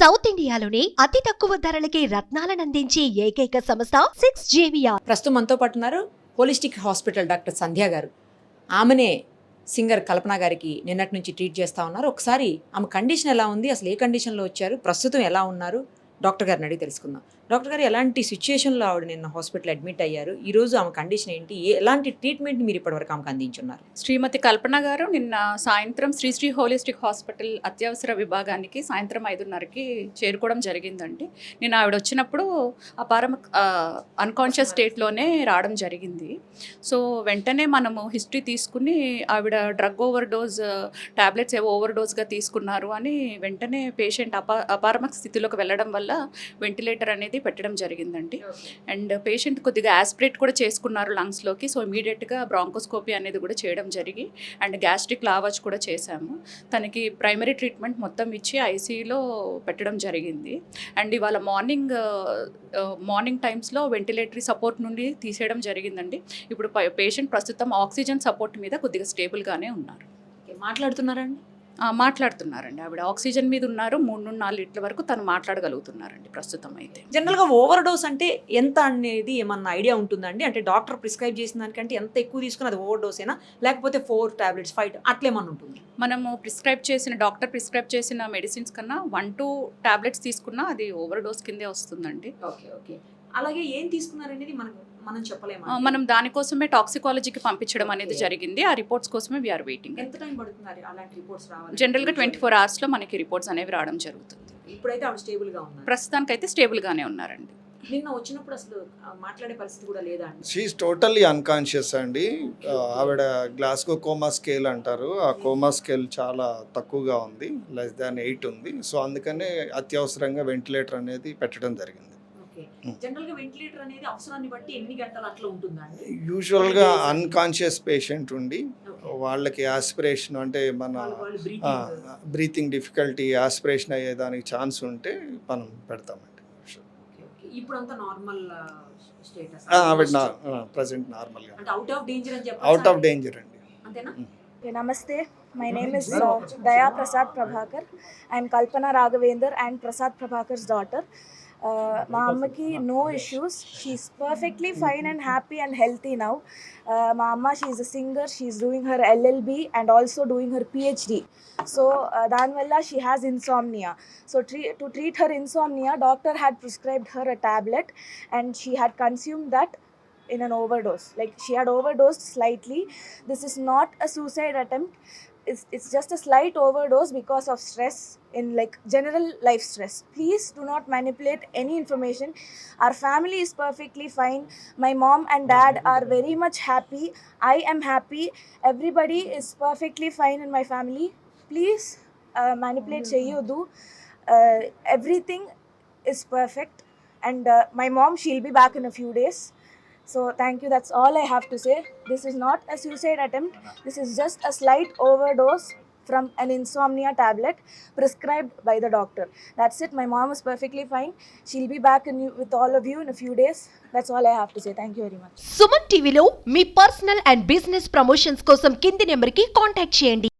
South ఇండియాలోని అతి తక్కువ ధరలకి రత్నాలనందించే ఏకైక సంస్థ 6JVR. ప్రస్తుతం మనతో పాటు ఉన్నారు హోలిస్టిక్ హాస్పిటల్ డాక్టర్ సంధ్య గారు. ఆమెనే సింగర్ కల్పన గారికి నిన్నటి నుంచి ట్రీట్ చేస్తూ ఉన్నారు. ఒకసారి ఆమె కండిషన్ ఎలా ఉంది, అసలు ఏ కండిషన్లో వచ్చారు, ప్రస్తుతం ఎలా ఉన్నారు, డాక్టర్ గారిని అడిగి తెలుసుకుందాం. డాక్టర్ గారు, ఎలాంటి సిచ్యుయేషన్లో ఆవిడ నిన్న హాస్పిటల్ అడ్మిట్ అయ్యారు, ఈరోజు ఆమె కండిషన్ ఏంటి, ఎలాంటి ట్రీట్మెంట్ మీరు ఇప్పటివరకు ఆమెకు అందించున్నారు? శ్రీమతి కల్పన గారు నిన్న సాయంత్రం శ్రీ హోలిస్టిక్ హాస్పిటల్ అత్యవసర విభాగానికి సాయంత్రం 5:30కి చేరుకోవడం జరిగిందండి. నిన్న ఆవిడ వచ్చినప్పుడు అన్కాన్షియస్ స్టేట్లోనే రావడం జరిగింది. సో వెంటనే మనము హిస్టరీ తీసుకుని ఆవిడ డ్రగ్ ఓవర్ డోస్ టాబ్లెట్స్ ఏవో ఓవర్ డోస్గా తీసుకున్నారు అని వెంటనే పేషెంట్ అపారమక్ స్థితిలోకి వెళ్ళడం వల్ల వెంటిలేటర్ అనేది పెట్టడం జరిగిందండి. అండ్ పేషెంట్ కొద్దిగా యాస్పిరేట్ కూడా చేసుకున్నారు లంగ్స్లోకి. సో ఇమీడియట్గా బ్రాంకోస్కోపీ అనేది కూడా చేయడం జరిగి అండ్ గ్యాస్ట్రిక్ లావాజ్ కూడా చేశాము. తనకి ప్రైమరీ ట్రీట్మెంట్ మొత్తం ఇచ్చి ఐసీయూలో పెట్టడం జరిగింది. అండ్ ఇవాళ మార్నింగ్ టైమ్స్లో వెంటిలేటరీ సపోర్ట్ నుండి తీసేయడం జరిగిందండి. ఇప్పుడు పేషెంట్ ప్రస్తుతం ఆక్సిజన్ సపోర్ట్ మీద కొద్దిగా స్టేబుల్గానే ఉన్నారు. మాట్లాడుతున్నారండి? మాట్లాడుతున్నారండి. ఆవిడ ఆక్సిజన్ మీద ఉన్నారు. 3-4 లీటర్ల వరకు తను మాట్లాడగలుగుతున్నారండి ప్రస్తుతం అయితే. జనరల్గా ఓవర్ డోస్ అంటే ఎంత అనేది ఏమన్నా ఐడియా ఉంటుందండి? అంటే డాక్టర్ ప్రిస్క్రైబ్ చేసిన దానికంటే ఎంత ఎక్కువ తీసుకుని అది ఓవర్ డోస్ అయినా, లేకపోతే 4 టాబ్లెట్స్ 5 అట్లేమన్నా ఉంటుంది? మనము డాక్టర్ ప్రిస్క్రైబ్ చేసిన మెడిసిన్స్ కన్నా 1-2 టాబ్లెట్స్ తీసుకున్నా అది ఓవర్ డోస్ కిందే వస్తుందండి. ఓకే. అలాగే ఏం తీసుకున్నారనేది మనం చెప్పలేము. మనం దానికోసమే టాక్సికాలజీకి పంపించడం అనేది జరిగింది. ఆ రిపోర్ట్స్ కోసమే వీఆర్ వెయిటింగ్. ఎంత టైం పడుతుంది అలాంటి రిపోర్ట్స్ రావాలి? జనరల్గా 24 అవర్స్లో మనకి రిపోర్ట్స్ అనేవి రావడం జరుగుతుంది. ఇప్పుడైతే ఆవిడ స్టేబుల్గా ఉన్నారు? ప్రస్తుతానికైతే స్టేబుల్గానే ఉన్నారండి. నిన్న వచ్చినప్పుడు అసలు మాట్లాడే పరిస్థితి కూడా లేదా అండి? షీఈస్ టోటల్లీ అన్కాన్షియస్ అండి. ఆవిడ గ్లాస్గో కోమా స్కేల్ అంటారు, ఆ కోమా స్కేల్ చాలా తక్కువగా ఉంది, <8 ఉంది. సో అందుకనే అత్యవసరంగా వెంటిలేటర్ అనేది పెట్టడం జరిగింది. జనరల్గా వెంటిలేటర్ అనేది అవసరాన్ని బట్టి ఎన్ని గంటలు అట్లా ఉంటుందండి? యూజువల్గా అన్కాన్షియస్ పేషెంట్ ఉండి వాళ్ళకి ఆస్పిరేషన్ అంటే మన బ్రీతింగ్ డిఫికల్టీ, ఆస్పిరేషన్ అయ్యేదానికి ఛాన్స్ ఉంటే మనం పెడతామండి. ఇప్పుడు అంతా నార్మల్ స్టేటస్? ఆవిడ ప్రజెంట్ నార్మల్గా, అంటే అవుట్ ఆఫ్ డేంజర్ అని చెప్పి. అవుట్ ఆఫ్ డేంజర్ అండి. అంతేనా? Namaste, my name is Daya Prasad Prabhakar. I am Kalpana Raghavendra and Prasad Prabhakar's daughter. మా అమ్మకి no issues, she's perfectly fine and happy and healthy now. మా అమ్మ, she's a singer, she's doing her LLB and also doing her PhD. So దానివల్ల she has insomnia. So to treat her insomnia, doctor had prescribed her a tablet and she had consumed that in an overdose. Like, she had overdosed slightly. This is not a suicide attempt. It's just a slight overdose because of stress, in like general life stress. Please do not manipulate any information. Our family is perfectly fine. My mom and dad are very much happy. I am happy. Everybody is perfectly fine in my family. Please manipulate cheyyudu. Everything is perfect. And my mom, she'll be back in a few days. So thank you, that's all I have to say. This is not a suicide attempt. This is just a slight overdose from an insomnia tablet prescribed by the doctor. That's it. My mom is perfectly fine. She'll be back with all of you in a few days. That's all I have to say. Thank you very much. Suman టీవీలో మీ personal and business promotions కోసం కింది నెంబర్కి contact చేయండి.